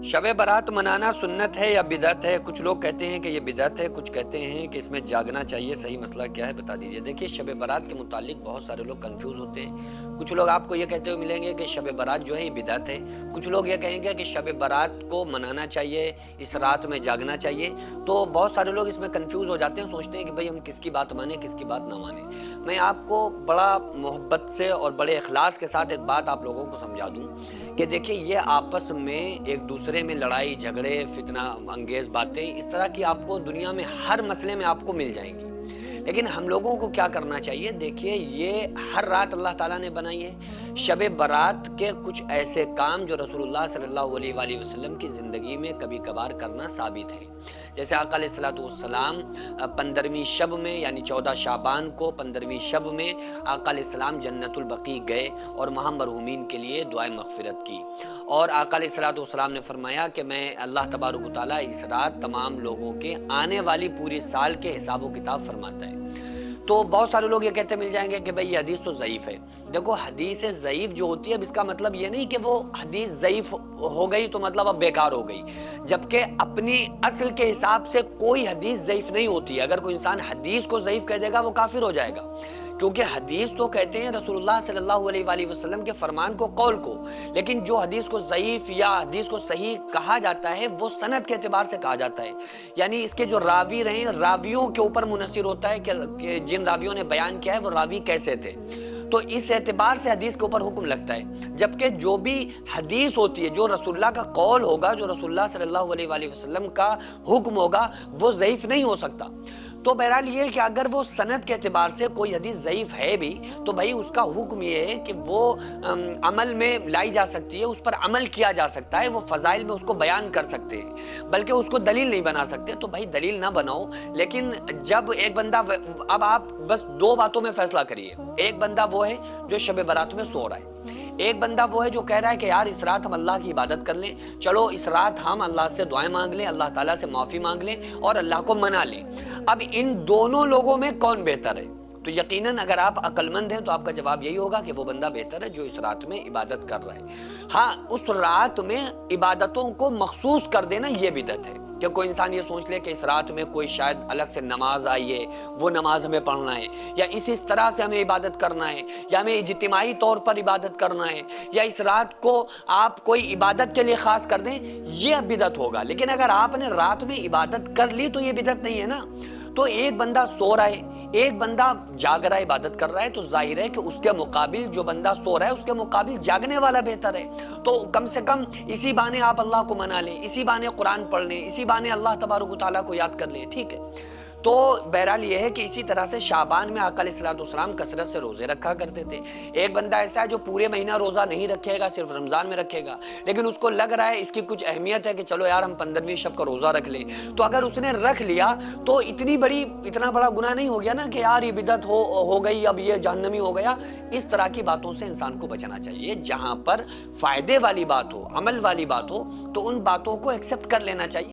شب برات منانا سنت ہے یا بدعت ہے؟ کچھ لوگ کہتے ہیں کہ یہ بدعت ہے، کچھ کہتے ہیں کہ اس میں جاگنا چاہیے۔ صحیح مسئلہ کیا ہے بتا دیجئے۔ دیکھیے، شب برات کے متعلق بہت سارے لوگ کنفیوز ہوتے ہیں۔ کچھ لوگ آپ کو یہ کہتے ہوئے ملیں گے کہ شب برات جو ہے یہ بدعت ہے، کچھ لوگ یہ کہیں گے کہ شب برات کو منانا چاہیے، اس رات میں جاگنا چاہیے۔ تو بہت سارے لوگ اس میں کنفیوز ہو جاتے ہیں، سوچتے ہیں کہ بھئی ہم کس کی بات مانیں، کس کی بات نہ مانیں۔ میں آپ کو بڑا محبت سے اور بڑے اخلاص کے ساتھ ایک بات آپ لوگوں کو سمجھا دوں کہ دیکھیے، یہ آپس میں ایک دوسرے میں لڑائی جھگڑے فتنہ انگیز باتیں اس طرح کی آپ کو دنیا میں ہر مسئلے میں آپ کو مل جائیں گی، لیکن ہم لوگوں کو کیا کرنا چاہیے؟ دیکھیے، یہ ہر رات اللہ تعالیٰ نے بنائی ہے۔ شب برات کے کچھ ایسے کام جو رسول اللہ صلی اللہ علیہ وآلہ وسلم کی زندگی میں کبھی کبھار کرنا ثابت ہے، جیسے آقا علیہ السلام 15ویں شب میں یعنی 14 شعبان کو 15ویں شب میں آقا علیہ السلام جنت البقیع گئے اور وہاں مرحومین کے لیے دعائے مغفرت کی، اور آقا علیہ السلام نے فرمایا کہ میں اللہ تبارک و تعالیٰ اس رات تمام لوگوں کے آنے والی پوری سال کے حساب و کتاب فرماتا ہے۔ تو بہت سارے لوگ یہ کہتے مل جائیں گے کہ بھئی یہ حدیث تو ضعیف ہے۔ دیکھو، حدیث ضعیف جو ہوتی ہے اب اس کا مطلب یہ نہیں کہ وہ حدیث ضعیف ہو گئی تو مطلب اب بیکار ہو گئی، جبکہ اپنی اصل کے حساب سے کوئی حدیث ضعیف نہیں ہوتی ہے۔ اگر کوئی انسان حدیث کو ضعیف کہہ دے گا وہ کافر ہو جائے گا، کیونکہ حدیث تو کہتے ہیں رسول اللہ صلی اللہ علیہ وآلہ وسلم کے فرمان کو، قول کو، لیکن جو حدیث کو ضعیف یا حدیث کو صحیح کہا جاتا ہے وہ سند کے اعتبار سے کہا جاتا ہے، یعنی اس کے جو راوی رہے راویوں کے اوپر منحصر ہوتا ہے کہ جن راویوں نے بیان کیا ہے وہ راوی کیسے تھے، تو اس اعتبار سے حدیث کے اوپر حکم لگتا ہے۔ جبکہ جو بھی حدیث ہوتی ہے، جو رسول اللہ کا قول ہوگا، جو رسول اللہ صلی اللہ علیہ وآلہ وسلم کا حکم ہوگا، وہ ضعیف نہیں ہو سکتا۔ تو بہرحال یہ ہے کہ اگر وہ سند کے اعتبار سے کوئی حدیث ضعیف ہے بھی تو بھائی اس کا حکم یہ ہے کہ وہ عمل میں لائی جا سکتی ہے، اس پر عمل کیا جا سکتا ہے، وہ فضائل میں اس کو بیان کر سکتے ہیں، بلکہ اس کو دلیل نہیں بنا سکتے۔ تو بھائی دلیل نہ بناؤ، لیکن جب ایک بندہ، اب آپ بس دو باتوں میں فیصلہ کریے۔ ایک بندہ وہ ہے جو شب برات میں سو رہا ہے، ایک بندہ وہ ہے جو کہہ رہا ہے کہ یار اس رات ہم اللہ کی عبادت کر لیں، چلو اس رات ہم اللہ سے دعائیں مانگ لیں، اللہ تعالیٰ سے معافی مانگ لیں اور اللہ کو منا لیں۔ اب ان دونوں لوگوں میں کون بہتر ہے؟ تو یقیناً اگر آپ عقل مند ہیں تو آپ کا جواب یہی ہوگا کہ وہ بندہ بہتر ہے جو اس رات میں عبادت کر رہا ہے۔ ہاں، اس رات میں عبادتوں کو مخصوص کر دینا یہ بدعت ہے کہ کوئی انسان یہ سوچ لے کہ اس رات میں کوئی شاید الگ سے نماز آئی ہے، وہ نماز ہمیں پڑھنا ہے، یا اس طرح سے ہمیں عبادت کرنا ہے، یا ہمیں اجتماعی طور پر عبادت کرنا ہے، یا اس رات کو آپ کوئی عبادت کے لیے خاص کر دیں، یہ بدعت ہوگا۔ لیکن اگر آپ نے رات میں عبادت کر لی تو یہ بدعت نہیں ہے نا۔ تو ایک بندہ سو رہا ہے، ایک بندہ جاگ رہا ہے، عبادت کر رہا ہے، تو ظاہر ہے کہ اس کے مقابل جو بندہ سو رہا ہے اس کے مقابل جاگنے والا بہتر ہے۔ تو کم سے کم اسی بہانے آپ اللہ کو منا لیں، اسی بہانے قرآن پڑھ لیں، اسی بہانے اللہ تبارک و تعالیٰ کو یاد کر لیں، ٹھیک ہے۔ تو بہرحال یہ ہے کہ اسی طرح سے شعبان میں آقا علیہ السلام کثرت سے روزے رکھا کرتے تھے۔ ایک بندہ ایسا ہے جو پورے مہینہ روزہ نہیں رکھے گا، صرف رمضان میں رکھے گا، لیکن اس کو لگ رہا ہے اس کی کچھ اہمیت ہے کہ چلو یار ہم 15ویں شب کا روزہ رکھ لیں، تو اگر اس نے رکھ لیا تو اتنا بڑا گناہ نہیں ہو گیا نا کہ یار یہ بدعت ہو گئی، اب یہ جہنمی ہو گیا۔ اس طرح کی باتوں سے انسان کو بچنا چاہیے۔ جہاں پر فائدے والی بات ہو، عمل والی بات ہو، تو ان باتوں کو ایکسپٹ کر لینا چاہیے۔